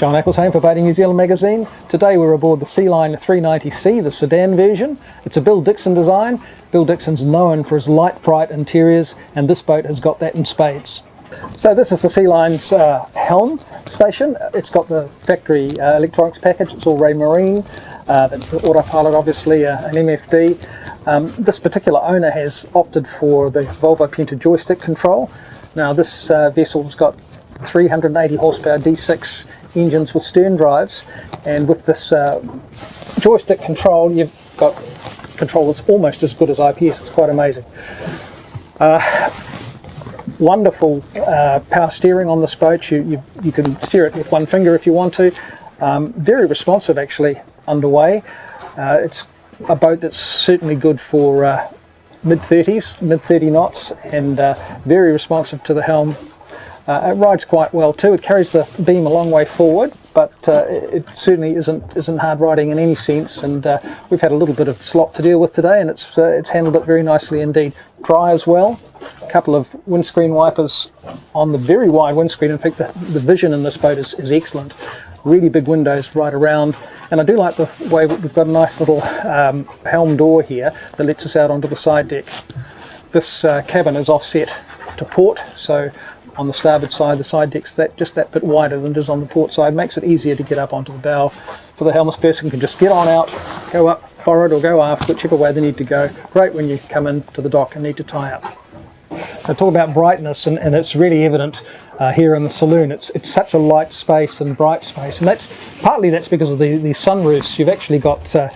John Eccleshame for Boating New Zealand magazine. Today we're aboard the Sealine 390C, the sedan version. It's a Bill Dixon design. Bill Dixon's known for his light, bright interiors, and this boat has got that in spades. So this is the Sealine's Helm station. It's got the factory electronics package. It's all Ray Marine. That's the autopilot, obviously, an MFD. This particular owner has opted for the Volvo Penta joystick control. Now this vessel's got 380 horsepower D6 engines with stern drives, and with this joystick control you've got control that's almost as good as IPS. It's quite amazing. Wonderful power steering on this boat. You can steer it with one finger if you want to. Very responsive actually underway. It's a boat that's certainly good for mid 30 knots, and very responsive to the helm. It rides quite well too. It carries the beam a long way forward, but it certainly isn't hard riding in any sense, and we've had a little bit of slop to deal with today, and it's handled it very nicely indeed. Dry as well. A couple of windscreen wipers on the very wide windscreen. In fact, the vision in this boat is excellent. Really big windows right around, and I do like the way we've got a nice little helm door here that lets us out onto the side deck. This cabin is offset to port, so on the starboard side the side deck's just that bit wider than it is on the port side. Makes it easier to get up onto the bow. For the helmless person can just get on out, go up forward or go aft, whichever way they need to go. Great when you come into the dock and need to tie up. So talk about brightness, and it's really evident here in the saloon. It's such a light space and bright space, and that's because of the sunroofs. You've actually got a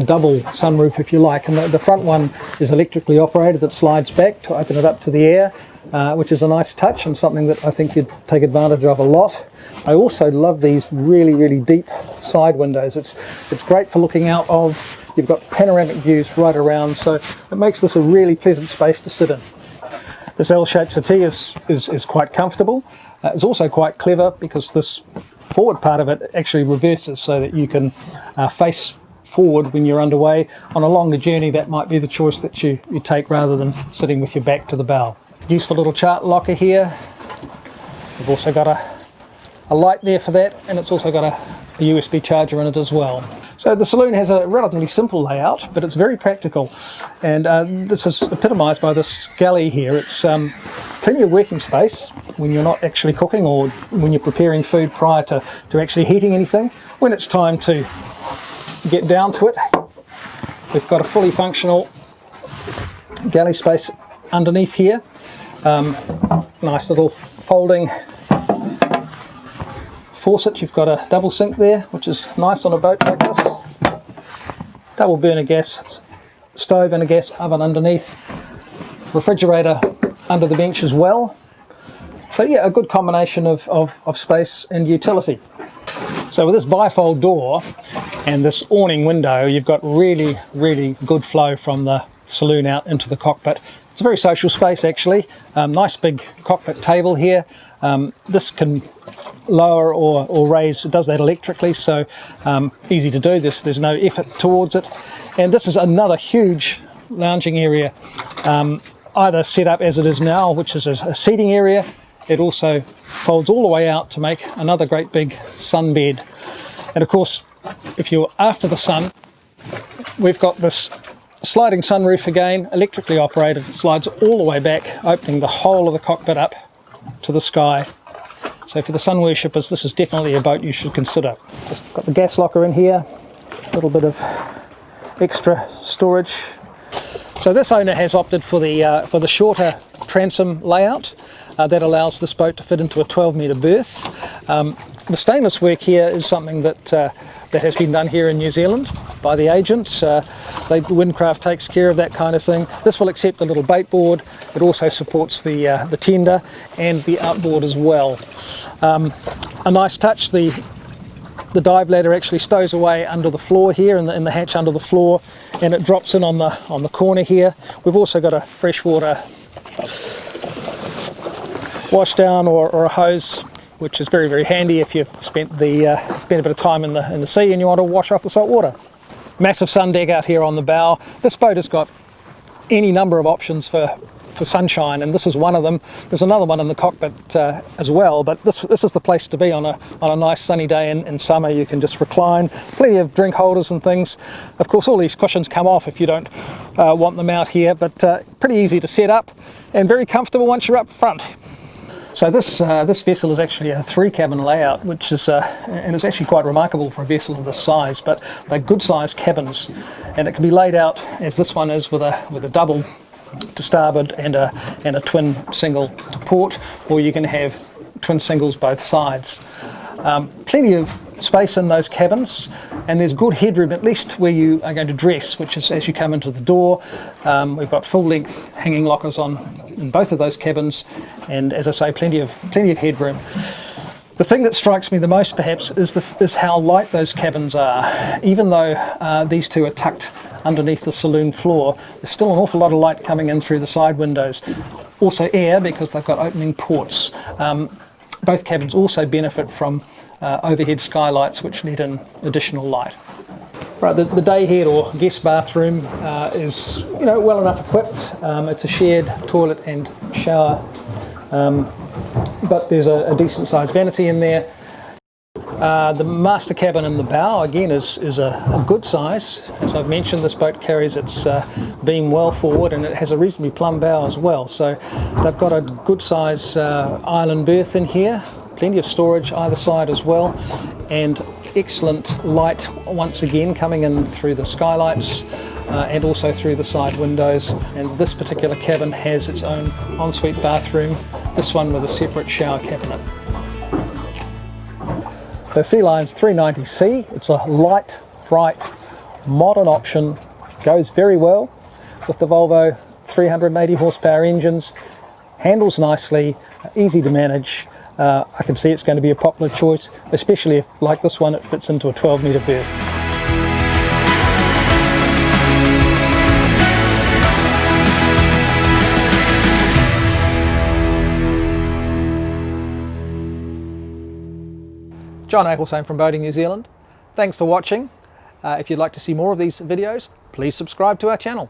double sunroof, if you like, and the front one is electrically operated. That slides back to open it up to the air, which is a nice touch and something that I think you'd take advantage of a lot. I also love these really deep side windows. It's great for looking out of. You've got panoramic views right around, so it makes this a really pleasant space to sit in. This L-shaped settee is quite comfortable. It's also quite clever because this forward part of it actually reverses so that you can face forward when you're underway. On a longer journey, that might be the choice that you take rather than sitting with your back to the bow. Useful little chart locker here. We've also got a light there for that, and it's also got a USB charger in it as well. So the saloon has a relatively simple layout, but it's very practical, and this is epitomised by this galley here. It's plenty of working space when you're not actually cooking or when you're preparing food prior to actually heating anything. When it's time to get down to it, we've got a fully functional galley space underneath here. Nice little folding faucet. You've got a double sink there, which is nice on a boat like this. Double burner gas stove and a gas oven underneath. Refrigerator under the bench as well. So yeah, a good combination of space and utility. So with this bifold door and this awning window, you've got really good flow from the saloon out into the cockpit. It's a very social space actually. Nice big cockpit table here. This can lower or raise. It does that electrically, so easy to do. There's no effort towards it. And this is another huge lounging area, either set up as it is now, which is a seating area. It also folds all the way out to make another great big sunbed. And of course, if you're after the sun, we've got this sliding sunroof again, electrically operated. It slides all the way back, opening the whole of the cockpit up to the sky. So for the sun worshippers, this is definitely a boat you should consider. Just got the gas locker in here, a little bit of extra storage. So this owner has opted for the shorter transom layout. That allows this boat to fit into a 12-metre berth. The stainless work here is something that has been done here in New Zealand by the agents. Windcraft takes care of that kind of thing. This will accept a little bait board. It also supports the tender and the outboard as well. A nice touch, the dive ladder actually stows away under the floor here in the hatch under the floor, and it drops in on the corner here. We've also got a freshwater wash down or a hose, which is very handy if you've spent a bit of time in the sea and you want to wash off the salt water. Massive sun deck out here on the bow. This boat has got any number of options for for sunshine, and this is one of them. There's another one in the cockpit as well, but this is the place to be on a nice sunny day in summer. You can just recline, plenty of drink holders and things. Of course, all these cushions come off if you don't want them out here, but pretty easy to set up and very comfortable once you're up front. So this vessel is actually a 3-cabin layout, which is and it's actually quite remarkable for a vessel of this size. But they're good sized cabins, and it can be laid out as this one is, with a double to starboard and a twin single to port, or you can have twin singles both sides. Plenty of space in those cabins, and there's good headroom, at least where you are going to dress, which is as you come into the door. We've got full length hanging lockers in both of those cabins, and as I say, plenty of headroom. The thing that strikes me the most perhaps is how light those cabins are. Even though these two are tucked underneath the saloon floor, there's still an awful lot of light coming in through the side windows. Also air, because they've got opening ports. Both cabins also benefit from overhead skylights, which let in additional light. Right, the day head or guest bathroom is well enough equipped. It's a shared toilet and shower, but there's a decent sized vanity in there. The master cabin in the bow again is a good size. As I've mentioned, this boat carries its beam well forward, and it has a reasonably plumb bow as well. So they've got a good size island berth in here, plenty of storage either side as well, and excellent light once again coming in through the skylights and also through the side windows. And this particular cabin has its own ensuite bathroom, this one with a separate shower cabinet. So Sealine's 390C, it's a light, bright, modern option, goes very well with the Volvo 380 horsepower engines, handles nicely, easy to manage. I can see it's going to be a popular choice, especially if, like this one, it fits into a 12-metre berth. John Acklesome from Boating New Zealand. Thanks for watching. If you'd like to see more of these videos, please subscribe to our channel.